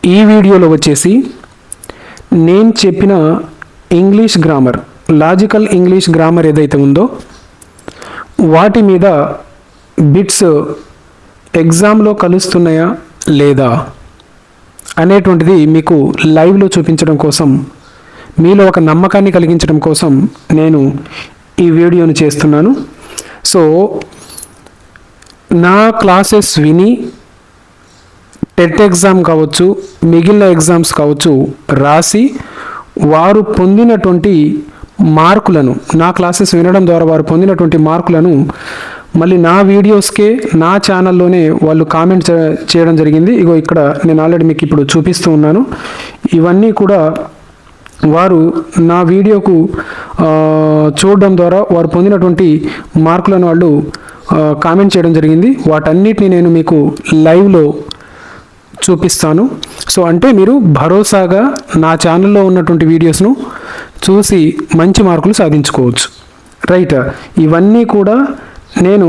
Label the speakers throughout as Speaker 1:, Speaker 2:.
Speaker 1: ఈ వీడియోలో వచ్చేసి నేను చెప్పిన English grammar, logical English grammar ఏదైతే ఉందో వాటి మీద బిట్స్ ఎగ్జామ్లో కలుస్తున్నాయా లేదా అనేటువంటిది మీకు లైవ్లో చూపించడం కోసం, మీలో ఒక నమ్మకాన్ని కలిగించడం కోసం నేను ఈ వీడియోని చేస్తున్నాను. సో నా క్లాసెస్ విని టెట్ ఎగ్జామ్ కావచ్చు, మిగిలిన ఎగ్జామ్స్ కావచ్చు రాసి వారు పొందినటువంటి మార్కులను, నా క్లాసెస్ వినడం ద్వారా వారు పొందినటువంటి మార్కులను మళ్ళీ నా వీడియోస్కే నా ఛానల్లోనే వాళ్ళు కామెంట్ చేయడం జరిగింది. ఇగో ఇక్కడ నేను ఆల్రెడీ మీకు ఇప్పుడు చూపిస్తూ ఉన్నాను. ఇవన్నీ కూడా వారు నా వీడియోకు చూడడం ద్వారా వారు పొందినటువంటి మార్కులను వాళ్ళు కామెంట్ చేయడం జరిగింది. వాటన్నిటిని నేను మీకు లైవ్లో చూపిస్తాను. సో అంటే మీరు భరోసాగా నా ఛానల్లో ఉన్నటువంటి వీడియోస్ను చూసి మంచి మార్కులు సాధించుకోవచ్చు. రైట్, ఇవన్నీ కూడా నేను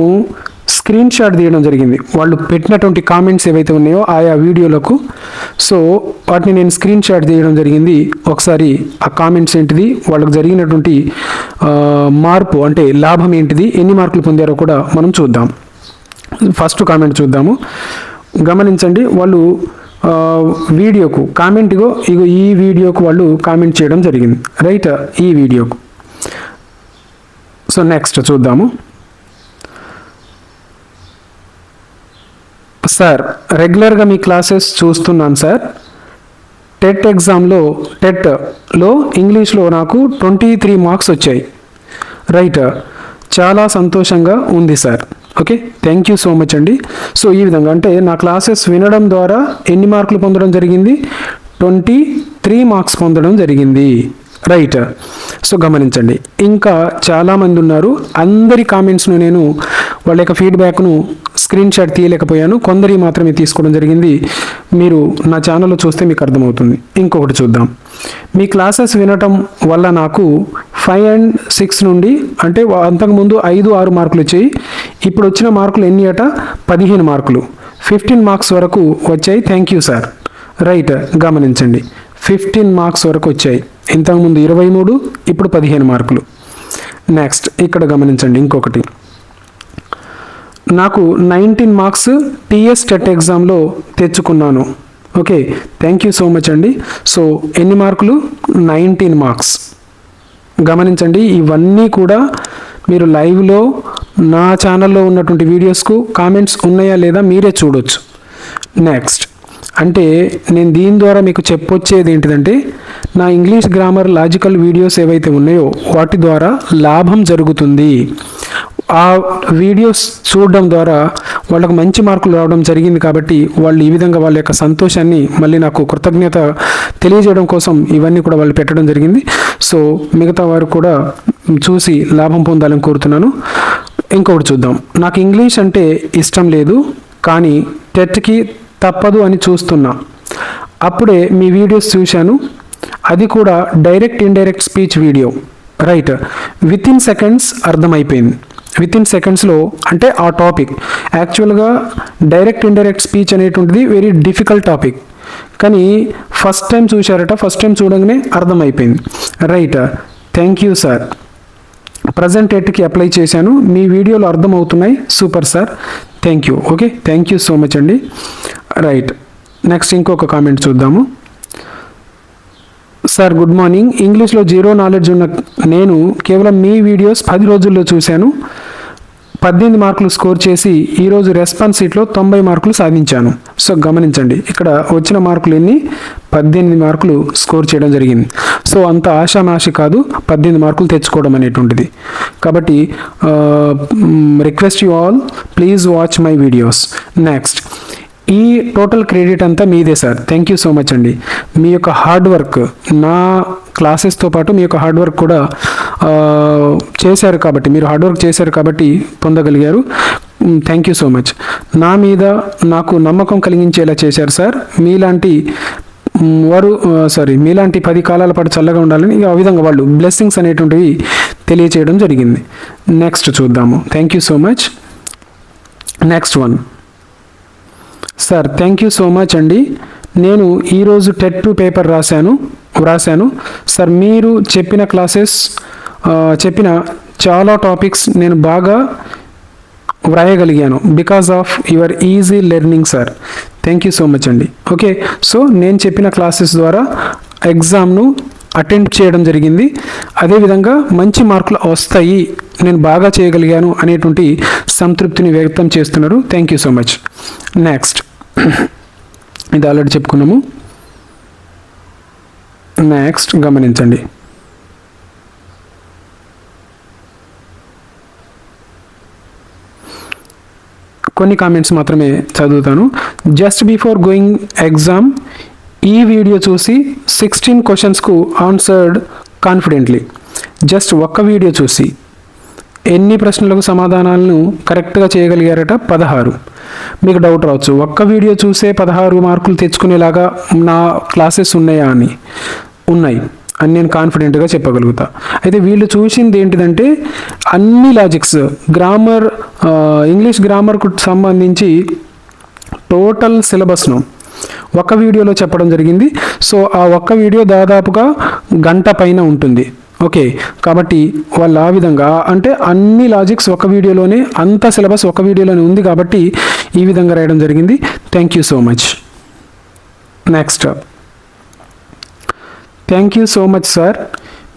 Speaker 1: స్క్రీన్ షాట్ తీయడం జరిగింది. వాళ్ళు పెట్టినటువంటి కామెంట్స్ ఏవైతే ఉన్నాయో ఆయా వీడియోలకు, సో వాటిని నేను స్క్రీన్ షాట్ తీయడం జరిగింది. ఒకసారి ఆ కామెంట్స్ ఏంటిది, వాళ్ళకు జరిగినటువంటి మార్పు అంటే లాభం ఏంటిది, ఎన్ని మార్కులు పొందారో కూడా మనం చూద్దాం. ఫస్ట్ కామెంట్ చూద్దాము. గమనించండి, వాళ్ళు వీడియోకు కామెంట్ ఇగో ఈ వీడియోకు వాళ్ళు కామెంట్ చేయడం జరిగింది. రైట్, ఈ వీడియోకు. సో నెక్స్ట్ చూద్దాము. సార్, రెగ్యులర్గా మీ క్లాసెస్ చూస్తున్నాను సార్. టెట్ ఎగ్జామ్లో టెట్లో ఇంగ్లీష్లో నాకు 23 మార్క్స్ వచ్చాయి. రైట్, చాలా సంతోషంగా ఉంది sir. Okay, thank you so much అండి. సో ఈ విధంగా అంటే నా క్లాసెస్ వినడం ద్వారా ఎన్ని మార్కులు పొందడం జరిగింది, 23 మార్క్స్ పొందడం జరిగింది. రైట్, సో గమనించండి, ఇంకా చాలామంది ఉన్నారు. అందరి కామెంట్స్ను నేను వాళ్ళ యొక్క ఫీడ్బ్యాక్ను స్క్రీన్ షాట్ తీయలేకపోయాను, కొందరి మాత్రమే తీసుకోవడం జరిగింది. మీరు నా ఛానల్లో చూస్తే మీకు అర్థమవుతుంది. ఇంకొకటి చూద్దాం. మీ క్లాసెస్ వినటం వల్ల నాకు 5 and 6 నుండి అంటే అంతకుముందు 5-6 మార్కులు వచ్చాయి. ఇప్పుడు వచ్చిన మార్కులు ఎన్ని అట, 15 మార్కులు, 15 మార్క్స్ వరకు వచ్చాయి. Thank you sir. రైట్, గమనించండి, 15 మార్క్స్ వరకు వచ్చాయి. ఇంతకుముందు 23, ఇప్పుడు 15 మార్కులు. నెక్స్ట్ ఇక్కడ గమనించండి ఇంకొకటి, నాకు 19 మార్క్స్ టీఎస్ టెట్ ఎగ్జామ్లో తెచ్చుకున్నాను. Okay, thank you so much అండి. సో ఎన్ని మార్కులు, 19 మార్క్స్. గమనించండి, ఇవన్నీ కూడా మీరు లైవ్లో నా ఛానల్లో ఉన్నటువంటి వీడియోస్కు కామెంట్స్ ఉన్నాయా లేదా మీరే చూడొచ్చు. నెక్స్ట్ అంటే నేను దీని ద్వారా మీకు చెప్పొచ్చేది ఏంటిదంటే, నా ఇంగ్లీష్ గ్రామర్ లాజికల్ వీడియోస్ ఏవైతే ఉన్నాయో వాటి ద్వారా లాభం జరుగుతుంది. ఆ వీడియోస్ చూడడం ద్వారా వాళ్ళకు మంచి మార్కులు రావడం జరిగింది. కాబట్టి వాళ్ళు ఈ విధంగా వాళ్ళ యొక్క సంతోషాన్ని మళ్ళీ నాకు కృతజ్ఞత తెలియజేయడం కోసం ఇవన్నీ కూడా వాళ్ళు పెట్టడం జరిగింది. సో మిగతా వారు కూడా చూసి లాభం పొందాలని కోరుతున్నాను. ఇంకొకటి చూద్దాం. నాకు ఇంగ్లీష్ అంటే ఇష్టం లేదు, కానీ టెట్కి తప్పదు అని చూస్తున్నా. అప్పుడే మీ వీడియోస్ చూశాను, అది కూడా direct indirect speech video. Right, within seconds అర్థమైపోయింది. విత్ ఇన్ సెకండ్స్లో అంటే ఆ టాపిక్ యాక్చువల్గా డైరెక్ట్ ఇండైరెక్ట్ స్పీచ్ అనేటువంటిది వెరీ డిఫికల్ట్ టాపిక్, కానీ ఫస్ట్ టైం చూశారట, ఫస్ట్ టైం చూడగానే అర్థమైపోయింది. Right, thank you sir. Present టెట్కి అప్లై చేశాను, మీ వీడియోలో అర్థమవుతున్నాయి. Super sir, thank you. Okay, thank you so much అండి. రైట్, నెక్స్ట్ ఇంకొక కామెంట్ చూద్దాము. Sir good morning. ఇంగ్లీష్లో 0 నాలెడ్జ్ ఉన్న నేను కేవలం మీ వీడియోస్ 10 రోజుల్లో చూశాను. 18 మార్కులు స్కోర్ చేసి ఈరోజు రెస్పాన్స్ షీట్లో 90 మార్కులు సాధించాను. సో గమనించండి, ఇక్కడ వచ్చిన మార్కులు ఎన్ని, 18 మార్కులు స్కోర్ చేయడం జరిగింది. సో అంత ఆషామాషి కాదు 18 మార్కులు తెచ్చుకోవడం అనేటువంటిది. కాబట్టి request you all, please watch my videos. Next, ఈ టోటల్ క్రెడిట్ అంతా మీదే sir. Thank you so much అండి. మీ యొక్క హార్డ్ వర్క్, నా క్లాసెస్తో పాటు మీ యొక్క హార్డ్ వర్క్ కూడా చేశారు కాబట్టి, మీరు హార్డ్ వర్క్ చేశారు కాబట్టి పొందగలిగారు. Thank you so much. నా మీద నాకు నమ్మకం కలిగించేలా చేశారు సార్. మీలాంటి మీలాంటి 10 కాలాల పాటు చల్లగా ఉండాలని ఆ విధంగా వాళ్ళు బ్లెస్సింగ్స్ అనేటువంటివి తెలియచేయడం జరిగింది. నెక్స్ట్ చూద్దాము. Thank you so much. Next one. Sir thank you so much అండి. నేను ఈరోజు టెట్ 2 పేపర్ వ్రాసాను సార్. మీరు చెప్పిన క్లాసెస్ చెప్పిన చాలా టాపిక్స్ నేను బాగా వ్రాయగలిగాను because of your easy learning sir. Thank you so much అండి. ఓకే, సో నేను చెప్పిన క్లాసెస్ ద్వారా ఎగ్జామ్ను అటెండ్ చేయడం జరిగింది. అదేవిధంగా మంచి మార్కులు వస్తాయి, నేను బాగా చేయగలిగాను అనేటువంటి సంతృప్తిని వ్యక్తం చేస్తున్నారు. Thank you so much. Next, ఇది ఆల్రెడీ చెప్పుకున్నాము. నెక్స్ట్ గమనించండి. కొన్ని కామెంట్స్ మాత్రమే చదువుతాను. జస్ట్ బిఫోర్ గోయింగ్ ఎగ్జామ్ ఈ వీడియో చూసి 16 క్వశ్చన్స్కు ఆన్సర్డ్ కాన్ఫిడెంట్లీ. జస్ట్ ఒక్క వీడియో చూసి ఎన్ని ప్రశ్నలకు సమాధానాలను కరెక్ట్గా చేయగలిగారట? 16. మీకు డౌట్ రావచ్చు, ఒక్క వీడియో చూసే 16 మార్కులు తెచ్చుకునేలాగా నా క్లాసెస్ ఉన్నాయా అని. ఉన్నాయి అని నేను కాన్ఫిడెంట్గా చెప్పగలుగుతా. అయితే వీళ్ళు చూసింది ఏంటిదంటే అన్ని లాజిక్స్, గ్రామర్, ఇంగ్లీష్ గ్రామర్కు సంబంధించి టోటల్ సిలబస్ను ఒక వీడియోలో చెప్పడం జరిగింది. సో ఆ ఒక్క వీడియో దాదాపుగా గంట పైన ఉంటుంది. ఓకే, కాబట్టి వాళ్ళు ఆ విధంగా అంటే అన్ని లాజిక్స్ ఒక వీడియోలోనే, అంత సిలబస్ ఒక వీడియోలోనే ఉంది కాబట్టి ఈ విధంగా రాయడం జరిగింది. Thank you so much. Next, thank you so much sir.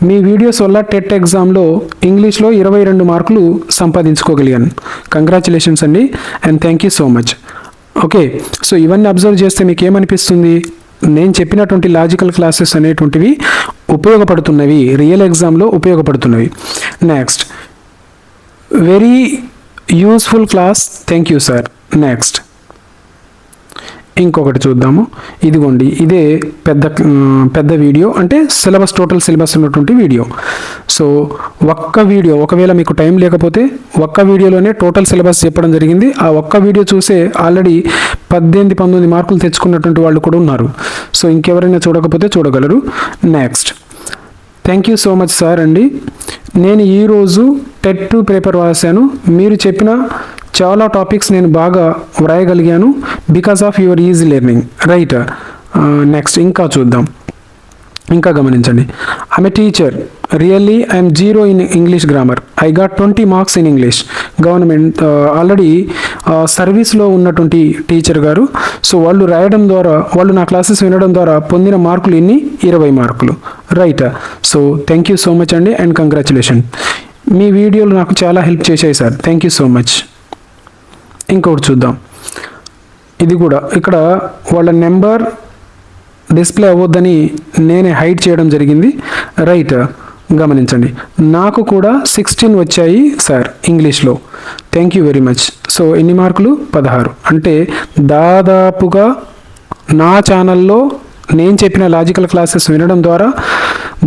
Speaker 1: Me videos వల్ల టెట్ ఎగ్జామ్లో ఇంగ్లీష్లో 22 మార్కులు సంపాదించుకోగలిగాను. కంగ్రాచులేషన్స్ అండి and thank you so much. Okay, so ఇవన్నీ అబ్జర్వ్ చేస్తే మీకు ఏమనిపిస్తుంది? నేను చెప్పినటువంటి లాజికల్ క్లాసెస్ అనేటువంటివి ఉపయోగపడుతున్నవి, రియల్ ఎగ్జామ్లో ఉపయోగపడుతున్నవి. Next, very useful class, thank you sir. Next, ఇంకొకటి చూద్దాము. ఇదిగోండి, ఇదే పెద్ద వీడియో, అంటే సిలబస్, టోటల్ సిలబస్ ఉన్నటువంటి వీడియో. సో ఒక్క వీడియో, ఒకవేళ మీకు టైం లేకపోతే ఒక్క వీడియోలోనే టోటల్ సిలబస్ చెప్పడం జరిగింది. ఆ ఒక్క వీడియో చూసే ఆల్రెడీ 18-19 మార్కులు తెచ్చుకున్నటువంటి వాళ్ళు కూడా ఉన్నారు. సో ఇంకెవరైనా చూడకపోతే చూడగలరు. Next, thank you so much sir అండి. నేను ఈరోజు టెట్ 2 పేపర్ రాశాను. మీరు చెప్పిన చాలా టాపిక్స్ నేను బాగా వ్రాయగలిగాను because of your easy learning. Right. Next, ఇంకా చూద్దాం. ఇంకా గమనించండి. I'm a teacher, really I'm 0 in English grammar. I got 20 marks in English. Government already సర్వీస్లో ఉన్నటువంటి టీచర్ గారు. సో వాళ్ళు రాయడం ద్వారా, వాళ్ళు నా క్లాసెస్ వినడం ద్వారా పొందిన మార్కులు ఎన్ని? 20 మార్కులు. Right. So thank you so much అండి అండ్ కంగ్రాచులేషన్. మీ వీడియోలు నాకు చాలా హెల్ప్ చేశాయి sir. Thank you so much. ఇంకొకటి చూద్దాం. ఇది కూడా ఇక్కడ వాళ్ళ నెంబర్ డిస్ప్లే అవ్వద్దని నేనే హైడ్ చేయడం జరిగింది. రైట్. గమనించండి, నాకు కూడా 16 వచ్చాయి సార్ ఇంగ్లీష్లో. Thank you very much. So ఎన్ని మార్కులు? 16. అంటే దాదాపుగా నా ఛానల్లో నేను చెప్పిన లాజికల్ క్లాసెస్ వినడం ద్వారా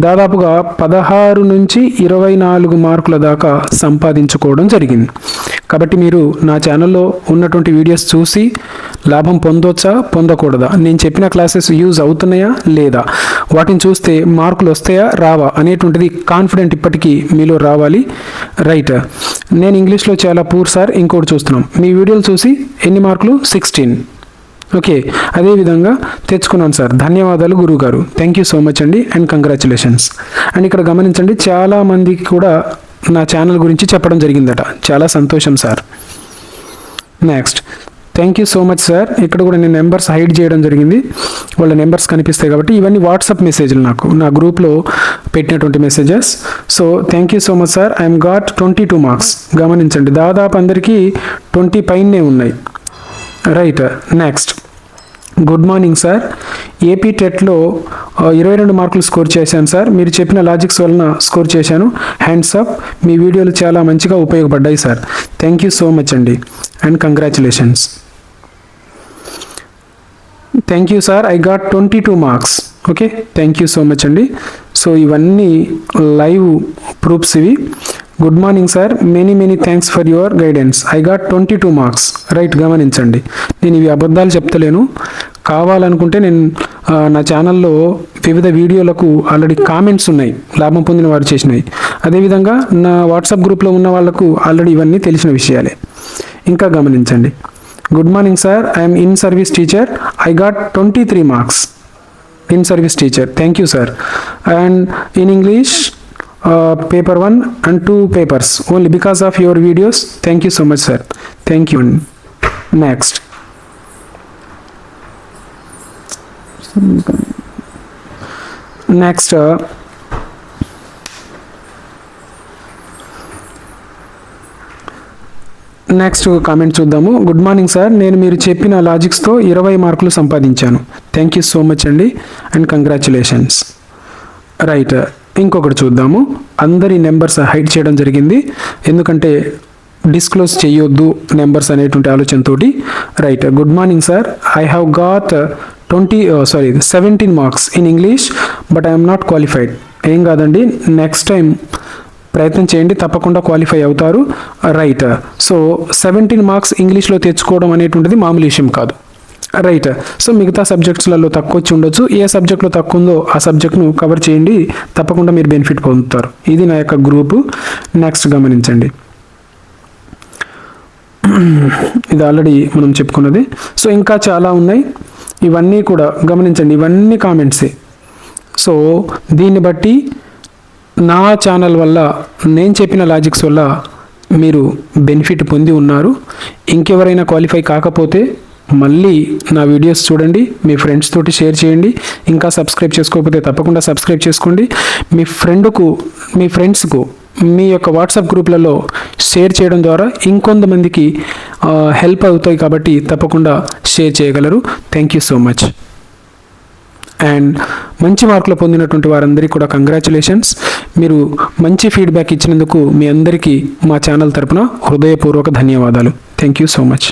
Speaker 1: దాదాపుగా 16 నుంచి 24 మార్కుల దాకా సంపాదించుకోవడం జరిగింది. కాబట్టి మీరు నా ఛానల్లో ఉన్నటువంటి వీడియోస్ చూసి లాభం పొందొచ్చా, పొందకూడదా, నేను చెప్పిన క్లాసెస్ యూజ్ అవుతున్నాయా లేదా, వాటిని చూస్తే మార్కులు వస్తాయా రావా అనేటువంటిది కాన్ఫిడెంట్ ఇప్పటికీ మీలో రావాలి. రైట్. నేను ఇంగ్లీష్లో చాలా పూర్ సార్. ఇంకోటి చూస్తున్నాం. మీ వీడియోలు చూసి ఎన్ని మార్కులు? 16. ఓకే, అదేవిధంగా తెచ్చుకున్నాను సార్. ధన్యవాదాలు గురువు గారు. థ్యాంక్ యూ సో మచ్ అండి అండ్ కంగ్రాచులేషన్స్. అండ్ ఇక్కడ గమనించండి, చాలామందికి కూడా నా ఛానల్ గురించి చెప్పడం జరిగిందట. చాలా సంతోషం sir. Next, thank you so much sir. ఇక్కడ కూడా నేను నెంబర్స్ హైడ్ చేయడం జరిగింది, వాళ్ళ నెంబర్స్ కనిపిస్తాయి కాబట్టి. ఇవన్నీ వాట్సాప్ మెసేజ్లు, నాకు నా గ్రూప్లో పెట్టినటువంటి messages. So thank you so much sir. I'm got 22 marks. గమనించండి, దాదాపు అందరికీ 20 పైనే ఉన్నాయి. Right. Next, good morning sir. AP టెట్లో 22 మార్కులు స్కోర్ చేశాను సార్. మీరు చెప్పిన లాజిక్స్ వలన స్కోర్ చేశాను. Hands up. మీ వీడియోలు చాలా మంచిగా ఉపయోగపడ్డాయి సార్. థ్యాంక్ యూ సో మచ్ అండి and congratulations. Thank you sir. I got 22 marks. Okay, thank you so much అండి. సో ఇవన్నీ లైవ్ ప్రూఫ్స్ ఇవి. Good morning sir. Many thanks for your guidance. I got 22 marks. Right. గమనించండి, నేను ఇవి అబద్ధాలు చెప్తలేను. కావాలనుకుంటే నేను నా ఛానల్లో వివిధ వీడియోలకు ఆల్రెడీ కామెంట్స్ ఉన్నాయి, లాభం పొందిన వారు చేసినవి. అదేవిధంగా నా వాట్సాప్ గ్రూప్లో ఉన్న వాళ్ళకు ఆల్రెడీ ఇవన్నీ తెలిసిన విషయాలే. ఇంకా గమనించండి. Good morning sir. I'm in service teacher. I got 23 marks in service teacher. Thank you, sir. And in English, paper 1 and 2 papers only because of your videos. Thank you so much, sir. Thank you. Next. Next, next comment చూద్దాము. Good morning sir, నేను మీరు చెప్పిన లాజిక్స్తో 20 మార్కులు సంపాదించాను. Thank you so much అండి and congratulations. Right, ఇంకొకటి చూద్దాము. అందరి నెంబర్స్ హైడ్ చేయడం జరిగింది ఎందుకంటే డిస్క్లోజ్ చేయొద్దు నెంబర్స్ అనేటువంటి ఆలోచనతోటి. Right, good morning sir, I have got 17 marks in English but I'm not qualified. ఏం కాదండి, నెక్స్ట్ టైం ప్రయత్నం చేయండి, తప్పకుండా క్వాలిఫై అవుతారు. రైట్, సో 17 మార్క్స్ ఇంగ్లీష్లో తెచ్చుకోవడం అనేటువంటిది మామూలు విషయం కాదు. రైట్, సో మిగతా సబ్జెక్ట్స్లలో తక్కువ వచ్చి ఉండొచ్చు, ఏ సబ్జెక్ట్లో తక్కువ ఉందో ఆ సబ్జెక్ట్ను కవర్ చేయండి, తప్పకుండా మీరు బెనిఫిట్ పొందుతారు. ఇది నా యొక్క గ్రూపు. నెక్స్ట్ గమనించండి, ఇది ఆల్రెడీ మనం చెప్పుకున్నది. సో ఇంకా చాలా ఉన్నాయి, ఇవన్నీ కూడా గమనించండి, ఇవన్నీ కామెంట్సే. సో దీన్ని బట్టి నా ఛానల్ వల్ల, నేను చెప్పిన లాజిక్స్ వల్ల మీరు బెనిఫిట్ పొంది ఉన్నారు. ఇంకెవరైనా క్వాలిఫై కాకపోతే మళ్ళీ నా వీడియోస్ చూడండి, మీ ఫ్రెండ్స్ తోటి షేర్ చేయండి. ఇంకా సబ్స్క్రైబ్ చేసుకోకపోతే తప్పకుండా సబ్స్క్రైబ్ చేసుకోండి. మీ ఫ్రెండ్స్కు మీ యొక్క వాట్సాప్ గ్రూప్లలో షేర్ చేయడం ద్వారా ఇంకొంతమందికి హెల్ప్ అవుతాయి కాబట్టి తప్పకుండా షేర్ చేయగలరు. Thank you so much. And మంచి మార్కులు పొందినటువంటి వారందరికీ కూడా కంగ్రాచులేషన్స్. మీరు మంచి ఫీడ్బ్యాక్ ఇచ్చినందుకు మీ అందరికీ మా ఛానల్ తరపున హృదయపూర్వక ధన్యవాదాలు. Thank you so much.